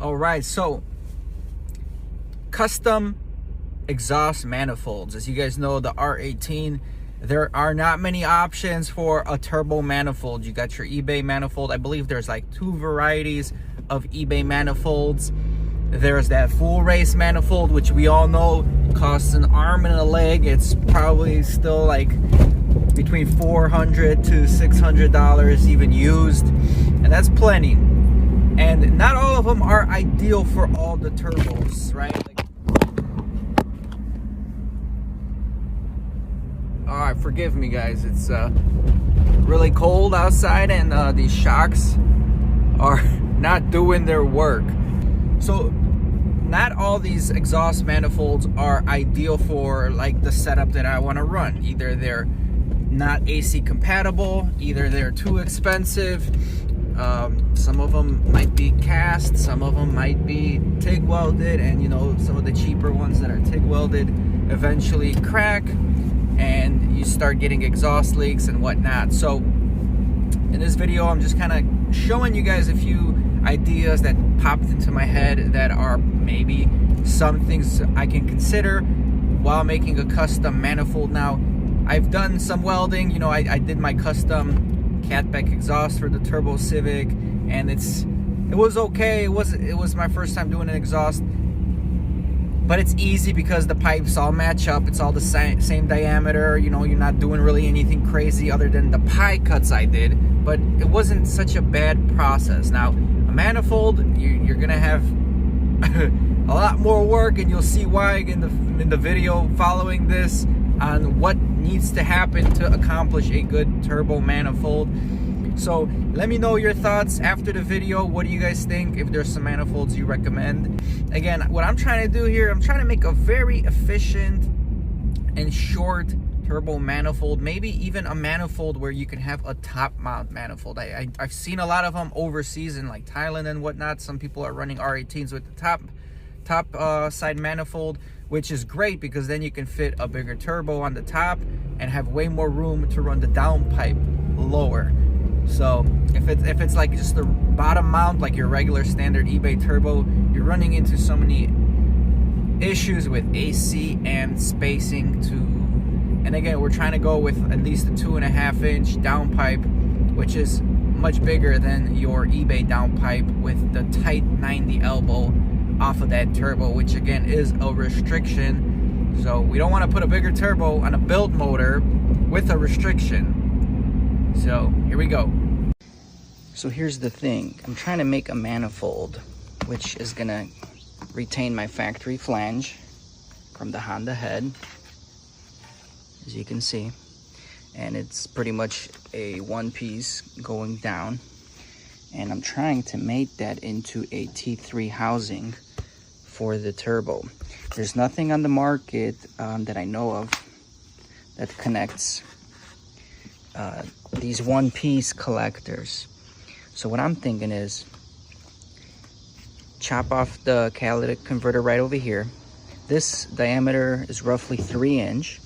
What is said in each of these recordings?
All right, so custom exhaust manifolds. As you guys know, the R18, there are not many options for a turbo manifold. You got your eBay manifold. I believe there's like 2 varieties of eBay manifolds. There's that full race manifold, which we all know costs an arm and a leg. It's probably still like between $400 to $600 even used, and that's plenty. And not all of them are ideal for all the turbos, right? All right, forgive me guys, it's really cold outside, and these shocks are not doing their work. So not all these exhaust manifolds are ideal for like the setup that I want to run. Either they're not AC compatible, either they're too expensive. Some of them might be cast, some of them might be TIG welded, and you know, some of the cheaper ones that are TIG welded eventually crack and you start getting exhaust leaks and whatnot. So in this video, I'm just kind of showing you guys a few ideas that popped into my head that are maybe some things I can consider while making a custom manifold. Now, I've done some welding, you know, I did my custom catback exhaust for the turbo Civic, and it was okay. It was my first time doing an exhaust, but it's easy because the pipes all match up. It's all the same diameter. You know, you're not doing really anything crazy other than the pie cuts I did, but it wasn't such a bad process. Now, a manifold, you're gonna have a lot more work, and you'll see why in the video following this on what needs to happen to accomplish a good turbo manifold. So let me know your thoughts after the video. What do you guys think? If there's some manifolds you recommend. Again, what I'm trying to do here, I'm trying to make a very efficient and short turbo manifold, maybe even a manifold where you can have a top mount manifold. I've seen a lot of them overseas in like Thailand and whatnot. Some people are running R18s with the top side manifold, which is great because then you can fit a bigger turbo on the top and have way more room to run the downpipe lower. So if it's like just the bottom mount, like your regular standard eBay turbo, you're running into so many issues with AC and spacing and again, we're trying to go with at least a 2.5-inch downpipe, which is much bigger than your eBay downpipe with the tight 90 elbow off of that turbo, which again is a restriction. So we don't want to put a bigger turbo on a build motor with a restriction. So here we go. So here's the thing, I'm trying to make a manifold which is gonna retain my factory flange from the Honda head, as you can see, and it's pretty much a one piece going down, and I'm trying to make that into a T3 housing for the turbo. There's nothing on the market that I know of that connects these one-piece collectors. So what I'm thinking is chop off the catalytic converter right over here. This diameter is roughly 3-inch,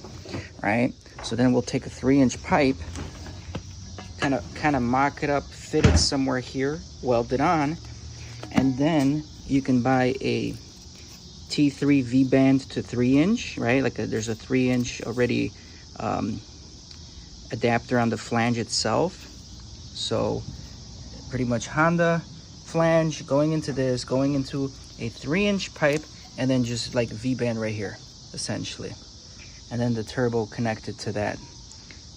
right? So then we'll take a 3-inch pipe, kind of mock it up, fit it somewhere here, weld it on, and then you can buy a T3 V-band to 3-inch, right? Like there's a 3-inch already adapter on the flange itself. So pretty much Honda flange going into this, going into a 3-inch pipe, and then just like V-band right here, essentially. And then the turbo connected to that.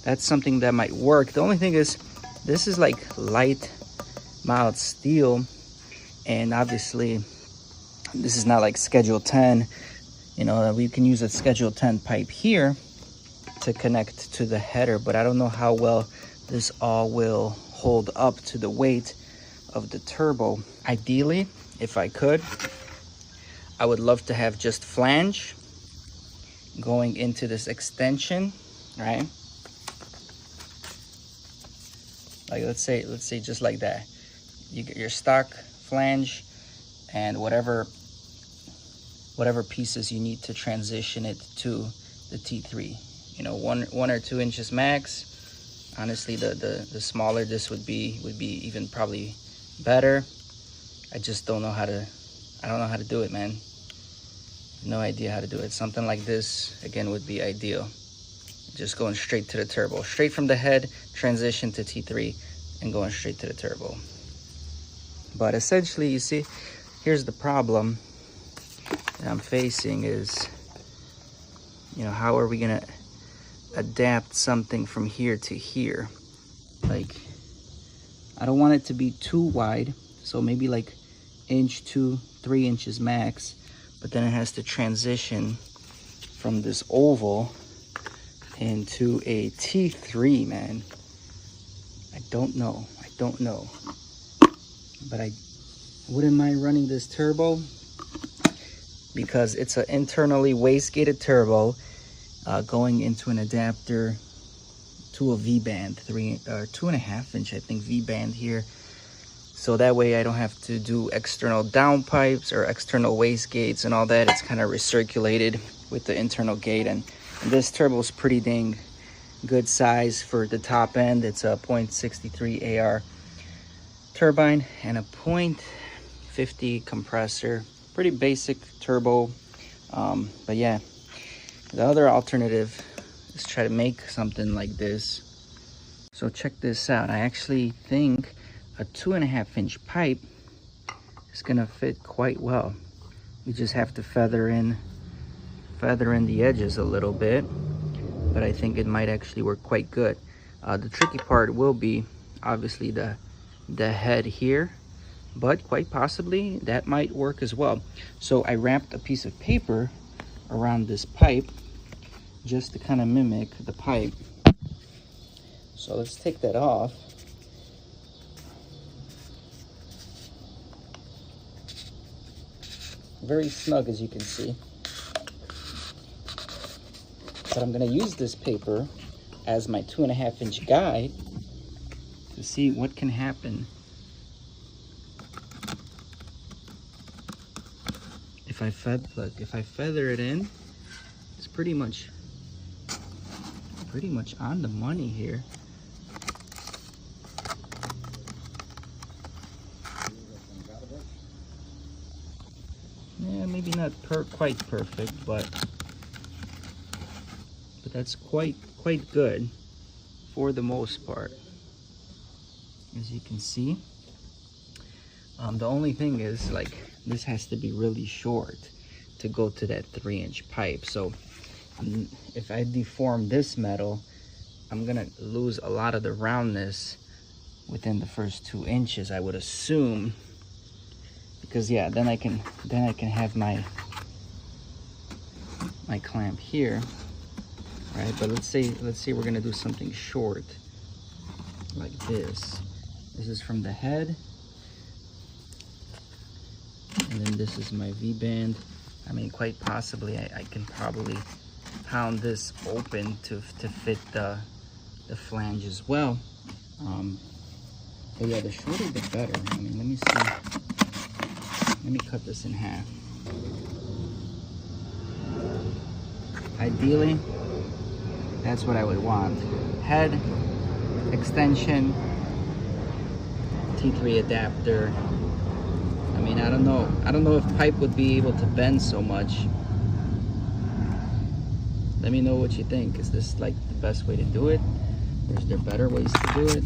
That's something that might work. The only thing is, this is like light mild steel, and obviously this is not like Schedule 10. You know, we can use a Schedule 10 pipe here to connect to the header, but I don't know how well this all will hold up to the weight of the turbo. Ideally, if I could, I would love to have just flange going into this extension, right? Like let's say just like that. You get your stock flange and whatever pieces you need to transition it to the T3. You know, one or 2 inches max. Honestly, the smaller this would be even probably better. I just don't know how to I don't know how to do it, man. No idea how to do it. Something like this, again, would be ideal. Just going straight to the turbo. Straight from the head, transition to T3, and going straight to the turbo. But essentially, you see, here's the problem that I'm facing is, you know, how are we gonna adapt something from here to here? Like, I don't want it to be too wide, so maybe like 1 to 3 inches max, but then it has to transition from this oval into a T3, man. I don't know, but I wouldn't mind running this turbo because it's an internally wastegated turbo going into an adapter to a V-band, 2.5 inch, I think, V-band here. So that way I don't have to do external downpipes or external wastegates and all that. It's kind of recirculated with the internal gate, and this turbo is pretty dang good size for the top end. It's a 0.63 AR turbine and a 0.50 compressor. Pretty basic turbo, but yeah, the other alternative is try to make something like this. So check this out. I actually think a 2.5 inch pipe is gonna fit quite well. You just have to feather in the edges a little bit, but I think it might actually work quite good. The tricky part will be obviously the head here, but quite possibly that might work as well. So I wrapped a piece of paper around this pipe just to kind of mimic the pipe. So let's take that off. Very snug, as you can see. But I'm gonna use this paper as my 2.5 inch guide to see what can happen if I feather it in. It's pretty much on the money here. Yeah, maybe not quite perfect, but that's quite good for the most part, as you can see. The only thing is, like, this has to be really short to go to that 3 inch pipe. So if I deform this metal, I'm gonna lose a lot of the roundness within the first 2 inches, I would assume, because yeah, then I can have my clamp here, right? But let's say we're gonna do something short like this. This is from the head, and then this is my V-band. I mean, quite possibly I can probably pound this open to fit the flange as well. But yeah, the shorter the better. I mean, let me see. Let me cut this in half. Ideally, that's what I would want. Head, extension, T3 adapter. I mean, I don't know if pipe would be able to bend so much. Let me know what you think. Is this like the best way to do it? Or is there better ways to do it?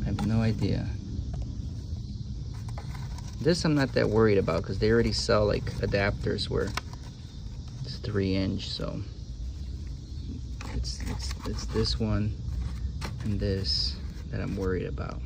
I have no idea. This I'm not that worried about because they already sell like adapters where it's 3 inch, so it's this one and this that I'm worried about.